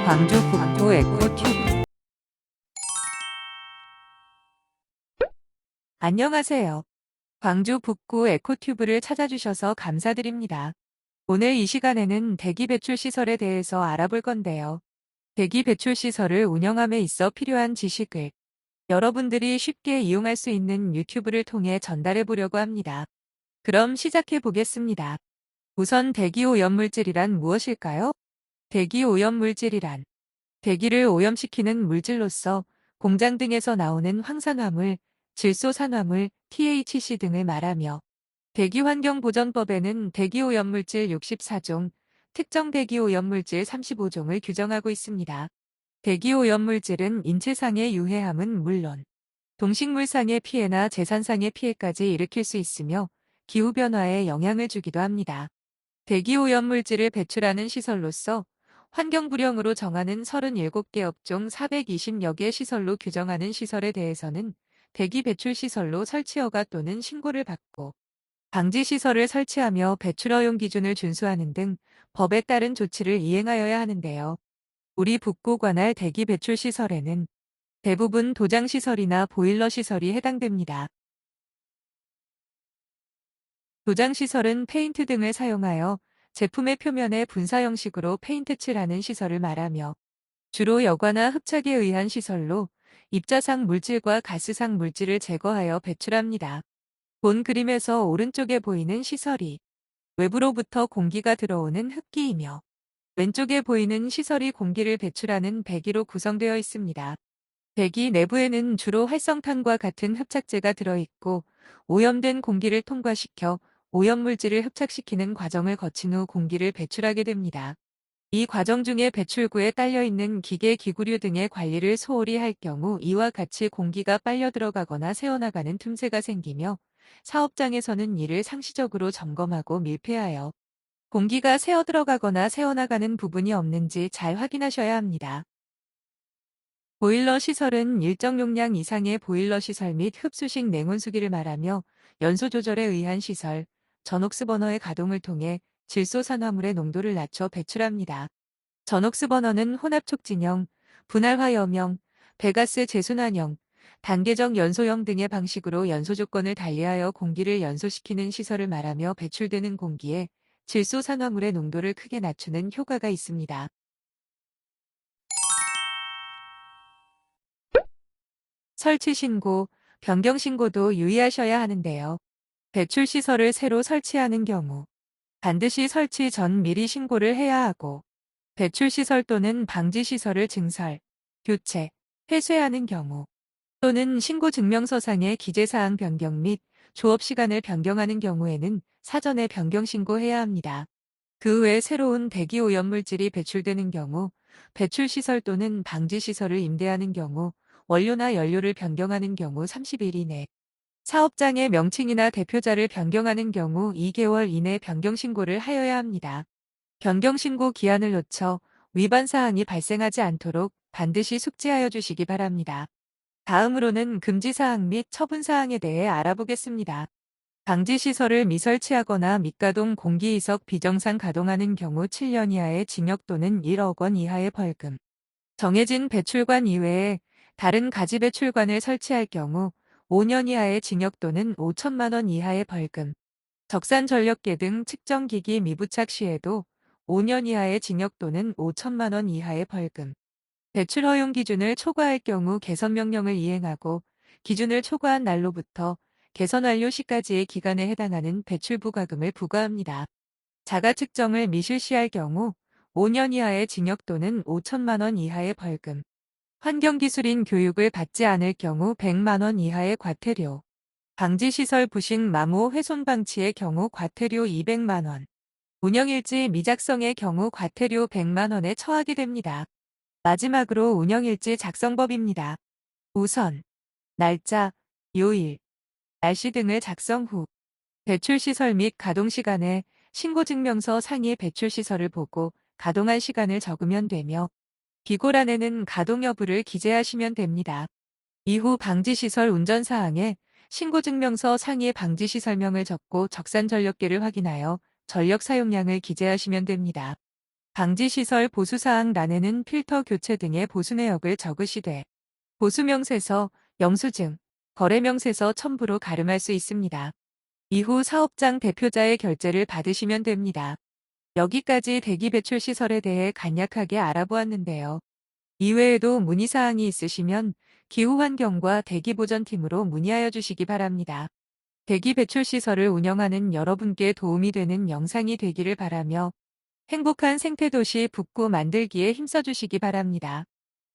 광주 북부 에코튜브. 안녕하세요. 광주 북구 에코튜브를 찾아주셔서 감사드립니다. 오늘 이 시간에는 대기 배출 시설에 대해서 알아볼 건데요. 대기 배출 시설을 운영함에 있어 필요한 지식을 여러분들이 쉽게 이용할 수 있는 유튜브를 통해 전달해 보려고 합니다. 그럼 시작해 보겠습니다. 우선 대기 오염물질이란 무엇일까요? 대기 오염물질이란 대기를 오염시키는 물질로서 공장 등에서 나오는 황산화물, 질소산화물, THC 등을 말하며 대기환경보전법에는 대기오염물질 64종, 특정 대기오염물질 35종을 규정하고 있습니다. 대기오염물질은 인체상의 유해함은 물론 동식물상의 피해나 재산상의 피해까지 일으킬 수 있으며 기후변화에 영향을 주기도 합니다. 대기오염물질을 배출하는 시설로서 환경부령으로 정하는 37개 업종 420여 개 시설로 규정하는 시설에 대해서는 대기 배출 시설로 설치허가 또는 신고를 받고 방지시설을 설치하며 배출허용 기준을 준수하는 등 법에 따른 조치를 이행하여야 하는데요. 우리 북구 관할 대기 배출 시설에는 대부분 도장시설이나 보일러시설이 해당됩니다. 도장시설은 페인트 등을 사용하여 제품의 표면에 분사 형식으로 페인트 칠하는 시설을 말하며 주로 여과나 흡착에 의한 시설로 입자상 물질과 가스상 물질을 제거하여 배출합니다. 본 그림에서 오른쪽에 보이는 시설이 외부로부터 공기가 들어오는 흡기이며 왼쪽에 보이는 시설이 공기를 배출하는 배기로 구성되어 있습니다. 배기 내부에는 주로 활성탄과 같은 흡착제가 들어있고 오염된 공기를 통과시켜 오염물질을 흡착시키는 과정을 거친 후 공기를 배출하게 됩니다. 이 과정 중에 배출구에 딸려있는 기계, 기구류 등의 관리를 소홀히 할 경우 이와 같이 공기가 빨려 들어가거나 새어나가는 틈새가 생기며 사업장에서는 이를 상시적으로 점검하고 밀폐하여 공기가 새어 들어가거나 새어나가는 부분이 없는지 잘 확인하셔야 합니다. 보일러 시설은 일정 용량 이상의 보일러 시설 및 흡수식 냉온수기를 말하며 연소 조절에 의한 시설, 전옥스 버너의 가동을 통해 질소산화물의 농도를 낮춰 배출합니다. 전옥스 버너는 혼합촉진형, 분할화염형, 배가스 재순환형, 단계적 연소형 등의 방식으로 연소 조건을 달리하여 공기를 연소시키는 시설을 말하며 배출되는 공기에 질소산화물의 농도를 크게 낮추는 효과가 있습니다. 설치 신고, 변경 신고도 유의하셔야 하는데요. 배출 시설을 새로 설치하는 경우 반드시 설치 전 미리 신고를 해야 하고 배출 시설 또는 방지 시설을 증설, 교체, 폐쇄하는 경우 또는 신고 증명서상의 기재사항 변경 및 조업 시간을 변경하는 경우에는 사전에 변경 신고해야 합니다. 그 외 새로운 대기 오염물질이 배출되는 경우 배출 시설 또는 방지 시설을 임대하는 경우 원료나 연료를 변경하는 경우 30일 이내, 사업장의 명칭이나 대표자를 변경하는 경우 2개월 이내 변경 신고를 하여야 합니다. 변경 신고 기한을 놓쳐 위반 사항이 발생하지 않도록 반드시 숙지하여 주시기 바랍니다. 다음으로는 금지 사항 및 처분 사항에 대해 알아보겠습니다. 방지 시설을 미설치하거나 밑가동 공기이석 비정상 가동하는 경우 7년 이하의 징역 또는 1억 원 이하의 벌금. 정해진 배출관 이외에 다른 가지 배출관을 설치할 경우 5년 이하의 징역 또는 5천만 원 이하의 벌금. 적산 전력계 등 측정기기 미부착 시에도 5년 이하의 징역 또는 5천만 원 이하의 벌금. 배출 허용 기준을 초과할 경우 개선 명령을 이행하고 기준을 초과한 날로부터 개선 완료 시까지의 기간에 해당하는 배출 부과금을 부과합니다. 자가 측정을 미실시할 경우 5년 이하의 징역 또는 5천만 원 이하의 벌금. 환경기술인 교육을 받지 않을 경우 100만 원 이하의 과태료. 방지시설 부식 마모 훼손 방치의 경우 과태료 200만 원. 운영일지 미작성의 경우 과태료 100만 원에 처하게 됩니다. 마지막으로 운영일지 작성법입니다. 우선 날짜, 요일, 날씨 등을 작성 후 배출시설 및 가동시간에 신고증명서 상의 배출시설을 보고 가동한 시간을 적으면 되며 기고란에는 가동 여부를 기재하시면 됩니다. 이후 방지시설 운전사항에 신고증명서 상의 방지시 설명을 적고 적산 전력계를 확인하여 전력 사용량을 기재하시면 됩니다. 방지시설 보수사항란에는 필터 교체 등의 보수 내역을 적으시되 보수명세서, 영수증, 거래명세서 첨부로 가름할 수 있습니다. 이후 사업장 대표자의 결재를 받으시면 됩니다. 여기까지 대기배출시설에 대해 간략하게 알아보았는데요. 이외에도 문의사항이 있으시면 기후환경과 대기보전팀으로 문의하여 주시기 바랍니다. 대기배출시설을 운영하는 여러분께 도움이 되는 영상이 되기를 바라며 행복한 생태도시 북구 만들기에 힘써주시기 바랍니다.